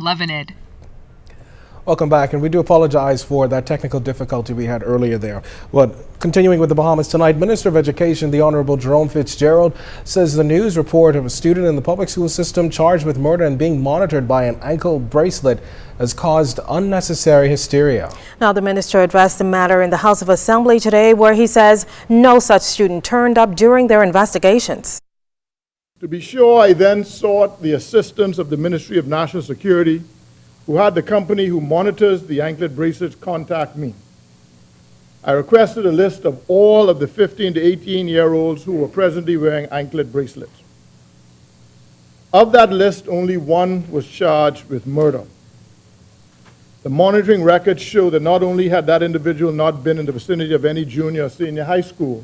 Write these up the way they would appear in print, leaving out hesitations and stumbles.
loving it. Welcome back, and we do apologize for that technical difficulty we had earlier there. But continuing with the Bahamas tonight, Minister of Education, the Honorable Jerome Fitzgerald, says the news report of a student in the public school system charged with murder and being monitored by an ankle bracelet has caused unnecessary hysteria. Now, the minister addressed the matter in the House of Assembly today, where he says no such student turned up during their investigations. To be sure, I then sought the assistance of the Ministry of National Security, who had the company who monitors the anklet bracelets contact me. I requested a list of all of the 15 to 18-year-olds who were presently wearing anklet bracelets. Of that list, only one was charged with murder. The monitoring records show that not only had that individual not been in the vicinity of any junior or senior high school,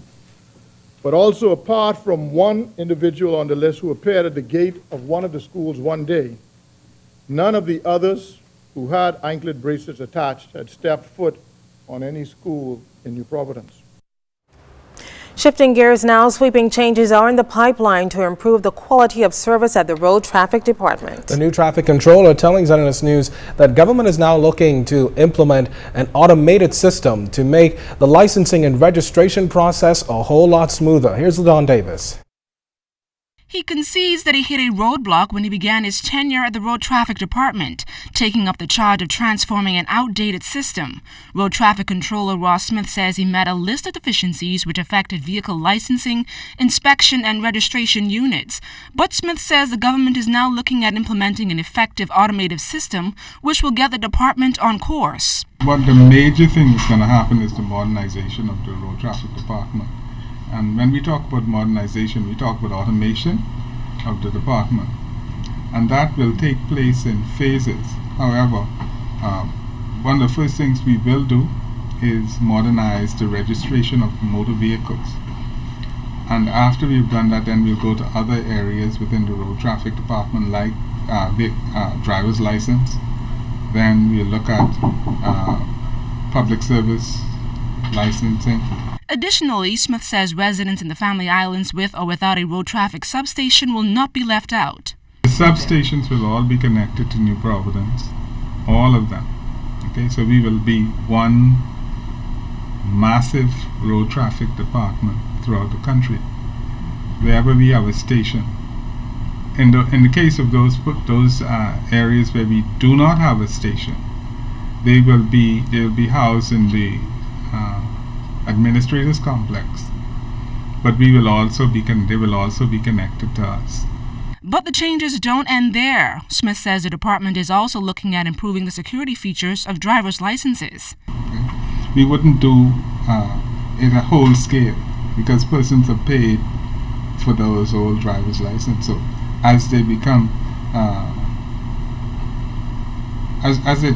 but also apart from one individual on the list who appeared at the gate of one of the schools one day, none of the others who had anklet bracelets attached had stepped foot on any school in New Providence. Shifting gears now, sweeping changes are in the pipeline to improve the quality of service at the Road Traffic Department. The new traffic controller telling ZNS News that government is now looking to implement an automated system to make the licensing and registration process a whole lot smoother. Here's LaDon Davis. He concedes that he hit a roadblock when he began his tenure at the Road Traffic Department, taking up the charge of transforming an outdated system. Road Traffic Controller Ross Smith says he met a list of deficiencies which affected vehicle licensing, inspection, and registration units. But Smith says the government is now looking at implementing an effective automated system which will get the department on course. But the major thing that's going to happen is the modernization of the Road Traffic Department. And when we talk about modernization, we talk about automation of the department. And that will take place in phases. However, one of the first things we will do is modernize the registration of motor vehicles. And after we've done that, then we'll go to other areas within the Road Traffic Department, like driver's license. Then we'll look at public service licensing. Additionally, Smith says residents in the Family Islands with or without a road traffic substation will not be left out. The substations will all be connected to New Providence, all of them. Okay, so we will be one massive road traffic department throughout the country, wherever we have a station. In the case of those areas where we do not have a station, they will be housed in the administrators complex, but they will also be connected to us. But the changes don't end there. Smith says the department is also looking at improving the security features of driver's licenses. Okay. We wouldn't do it a whole scale because persons are paid for those old driver's licenses. So as they become as it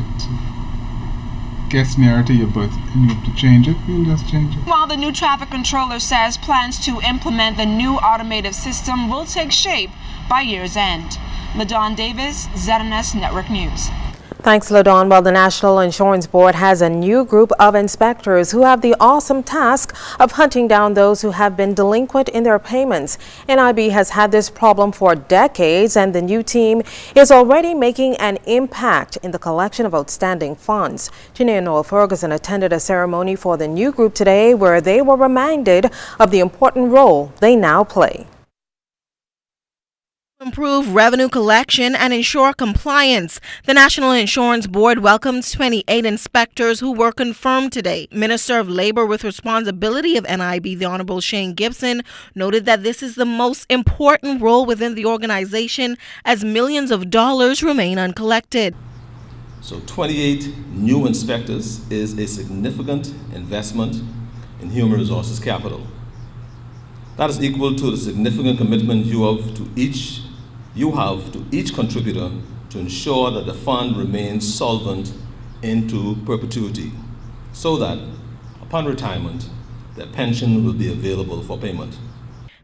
gets nearer to your birth and you have to change it, we'll just change it. While the new traffic controller says plans to implement the new automated system will take shape by year's end. LaDon Davis, ZNS Network News. Thanks, LaDon. Well, the National Insurance Board has a new group of inspectors who have the awesome task of hunting down those who have been delinquent in their payments. NIB has had this problem for decades, and the new team is already making an impact in the collection of outstanding funds. Janine Noel Ferguson attended a ceremony for the new group today where they were reminded of the important role they now play. Improve revenue collection and ensure compliance. The National Insurance Board welcomes 28 inspectors who were confirmed today. Minister of Labor with responsibility of NIB, the Honorable Shane Gibson, noted that this is the most important role within the organization as millions of dollars remain uncollected. So 28 new inspectors is a significant investment in human resources capital. That is equal to the significant commitment you have to each contributor to ensure that the fund remains solvent into perpetuity, so that upon retirement, their pension will be available for payment.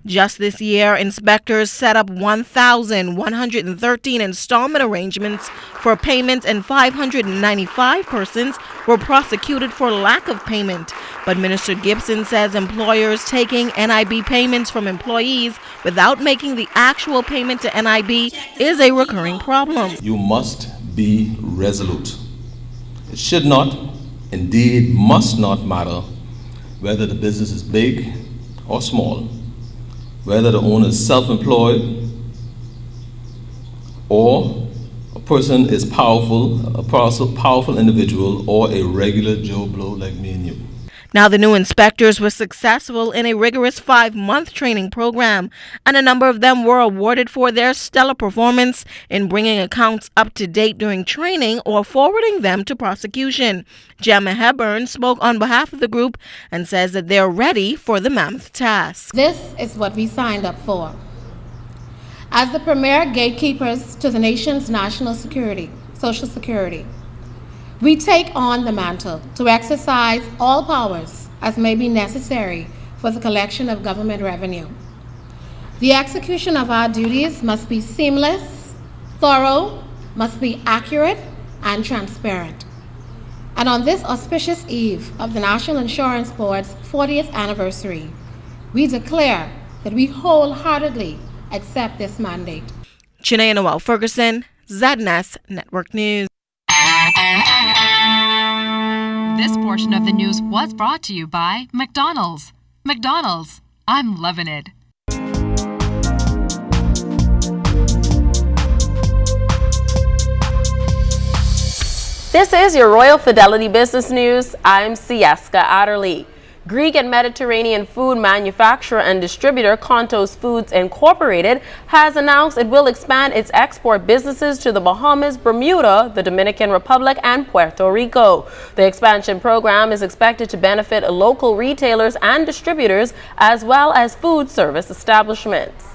Just this year, inspectors set up 1,113 installment arrangements for payment, and 595 persons were prosecuted for lack of payment. But Minister Gibson says employers taking NIB payments from employees without making the actual payment to NIB is a recurring problem. You must be resolute. It should not, indeed must not matter whether the business is big or small, whether the owner is self-employed or a person is a powerful individual or a regular Joe Blow like me and you. Now, the new inspectors were successful in a rigorous 5-month training program, and a number of them were awarded for their stellar performance in bringing accounts up to date during training or forwarding them to prosecution. Gemma Hepburn spoke on behalf of the group and says that they're ready for the mammoth task. This is what we signed up for. As the premier gatekeepers to the nation's national security, Social Security, we take on the mantle to exercise all powers as may be necessary for the collection of government revenue. The execution of our duties must be seamless, thorough, must be accurate, and transparent. And on this auspicious eve of the National Insurance Board's 40th anniversary, we declare that we wholeheartedly accept this mandate. Janae Noel Ferguson, ZNS Network News. This portion of the news was brought to you by McDonald's. McDonald's, I'm loving it. This is your Royal Fidelity Business News. I'm Sieska Adderley. Greek and Mediterranean food manufacturer and distributor Contos Foods Incorporated has announced it will expand its export businesses to the Bahamas, Bermuda, the Dominican Republic, and Puerto Rico. The expansion program is expected to benefit local retailers and distributors as well as food service establishments.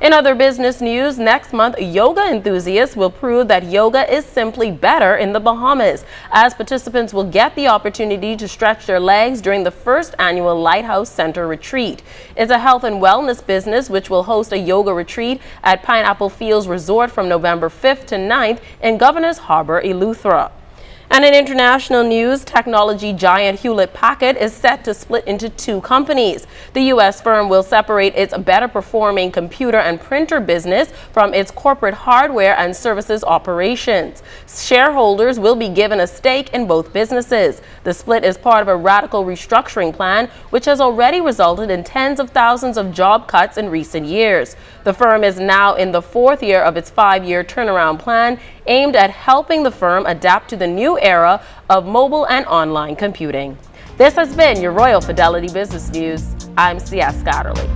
In other business news, next month, yoga enthusiasts will prove that yoga is simply better in the Bahamas, as participants will get the opportunity to stretch their legs during the first annual Lighthouse Center retreat. It's a health and wellness business which will host a yoga retreat at Pineapple Fields Resort from November 5th to 9th in Governor's Harbor, Eleuthera. And in international news, technology giant Hewlett-Packard is set to split into two companies. The U.S. firm will separate its better-performing computer and printer business from its corporate hardware and services operations. Shareholders will be given a stake in both businesses. The split is part of a radical restructuring plan, which has already resulted in tens of thousands of job cuts in recent years. The firm is now in the fourth year of its 5-year turnaround plan, aimed at helping the firm adapt to the new era of mobile and online computing. This has been your Royal Fidelity Business News. I'm Sieska Adderley.